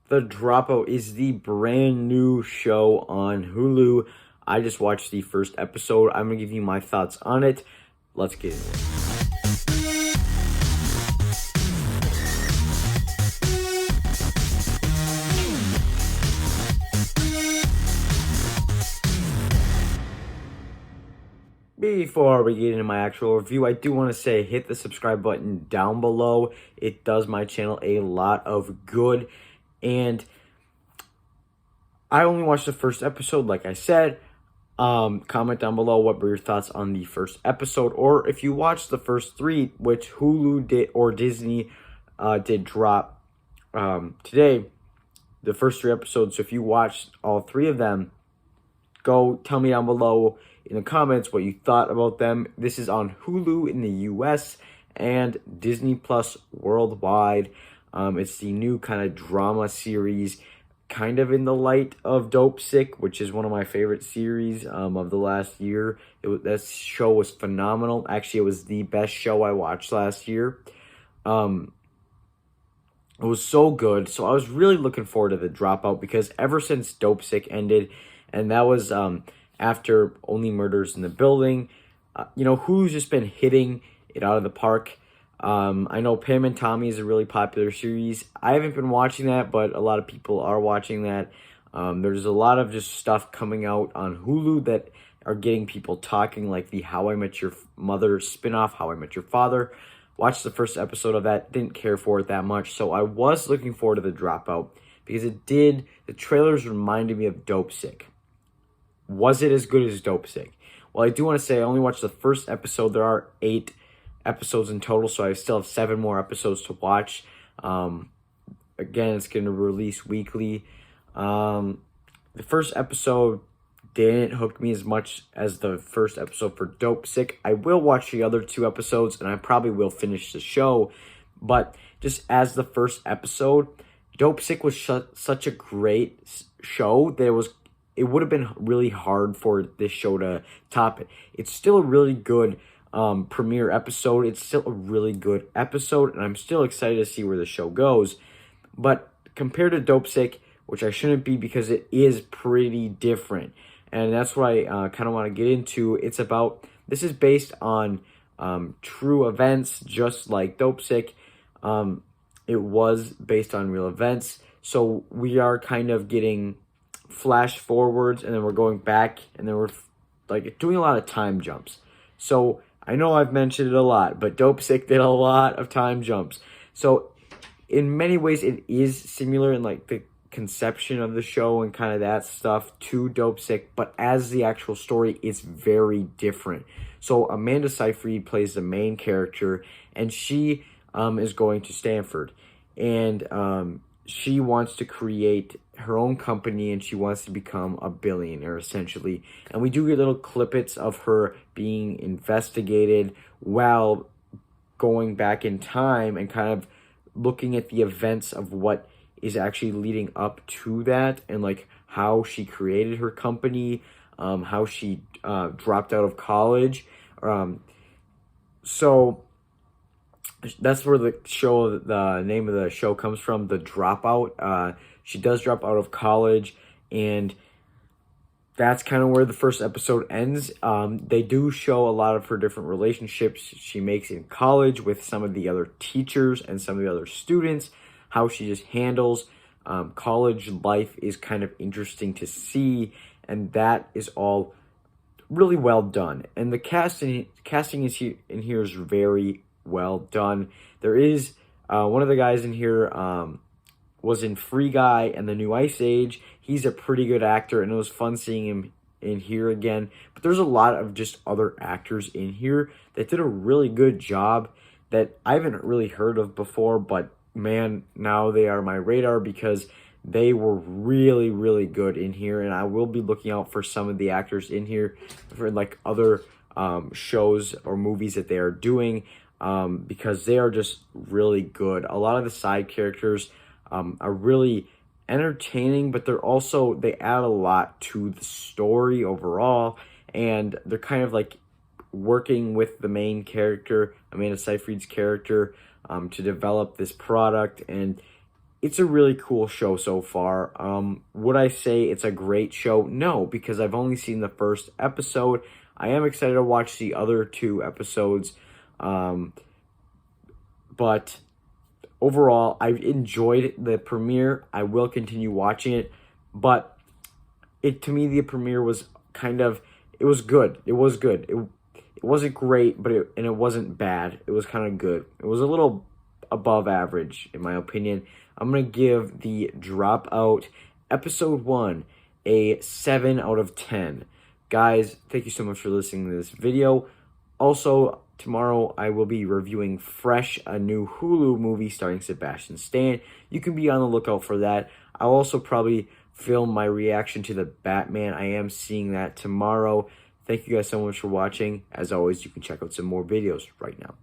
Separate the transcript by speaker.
Speaker 1: The Dropout is the brand new show on Hulu. I just watched the first episode. I'm going to give you my thoughts on it. Let's get into it. Before we get into my actual review, I do want to say hit the subscribe button down below. It does my channel a lot of good. And I only watched the first episode, like I said. Comment down below what were your thoughts on the first episode, or if you watched the first three, which Hulu did or Disney did drop today, the first three episodes. So if you watched all three of them, go tell me down below in the comments what you thought about them. This is on Hulu in the US and Disney Plus worldwide. It's the new kind of drama series, kind of in the light of Dopesick, which is one of my favorite series of the last year. That show was phenomenal. Actually, it was the best show I watched last year. It was so good. So I was really looking forward to the Dropout, because ever since Dopesick ended, and that was after Only Murders in the Building, Hulu's just been hitting it out of the park. I know Pam and Tommy is a really popular series. I haven't been watching that, but a lot of people are watching that. There's a lot of just stuff coming out on Hulu that are getting people talking, like the How I Met Your Mother spinoff, How I Met Your Father. Watched the first episode of that, didn't care for it that much, so I was looking forward to the Dropout, because the trailers reminded me of Dopesick. Was it as good as Dopesick? Well, I do want to say I only watched the first episode. There are 8 episodes in total, so I still have 7 more episodes to watch. Again, it's going to release weekly. The first episode didn't hook me as much as the first episode for Dopesick. I will watch the other 2 episodes, and I probably will finish the show. But just as the first episode, Dopesick was such a great show that it would have been really hard for this show to top it. It's still a really good premiere episode. It's still a really good episode, and I'm still excited to see where the show goes. But compared to Dopesick, which I shouldn't be, because it is pretty different, and that's what I kind of want to get into. This is based on true events, just like Dopesick. It was based on real events, so we are kind of getting flash forwards, and then we're going back, and then we're doing a lot of time jumps. So I know I've mentioned it a lot, but Dopesick did a lot of time jumps. So in many ways, it is similar in the conception of the show and kind of that stuff to Dopesick, but as the actual story, it's very different. So Amanda Seyfried plays the main character, and she is going to Stanford, and she wants to create her own company, and she wants to become a billionaire, essentially. And we do get little clippets of her being investigated while going back in time and kind of looking at the events of what is actually leading up to that, and how she created her company, how she dropped out of college. So that's where the name of the show comes from, The Dropout. She does drop out of college, and that's kind of where the first episode ends. They do show a lot of her different relationships she makes in college with some of the other teachers and some of the other students. How she just handles college life is kind of interesting to see, and that is all really well done. And the casting in here is very well done. There is one of the guys in here was in Free Guy and The New Ice Age. He's a pretty good actor, and it was fun seeing him in here again. But there's a lot of just other actors in here that did a really good job that I haven't really heard of before, but man, now they are my radar, because they were really, really good in here. And I will be looking out for some of the actors in here for other shows or movies that they are doing, because they are just really good. A lot of the side characters are really entertaining, but they add a lot to the story overall, and they're kind of working with the main character, Amanda Seyfried's character, to develop this product, and it's a really cool show so far. Would I say it's a great show? No, because I've only seen the first episode. I am excited to watch the other 2 episodes. But overall, I've enjoyed the premiere. I will continue watching it. But to me, the premiere was it was good. It was good. It wasn't great, but it wasn't bad. It was kind of good. It was a little above average, in my opinion. I'm going to give the Dropout episode 1 a 7 out of 10. Guys, thank you so much for listening to this video. Also, tomorrow I will be reviewing Fresh, a new Hulu movie starring Sebastian Stan. You can be on the lookout for that. I'll also probably film my reaction to the Batman. I am seeing that tomorrow. Thank you guys so much for watching. As always, you can check out some more videos right now.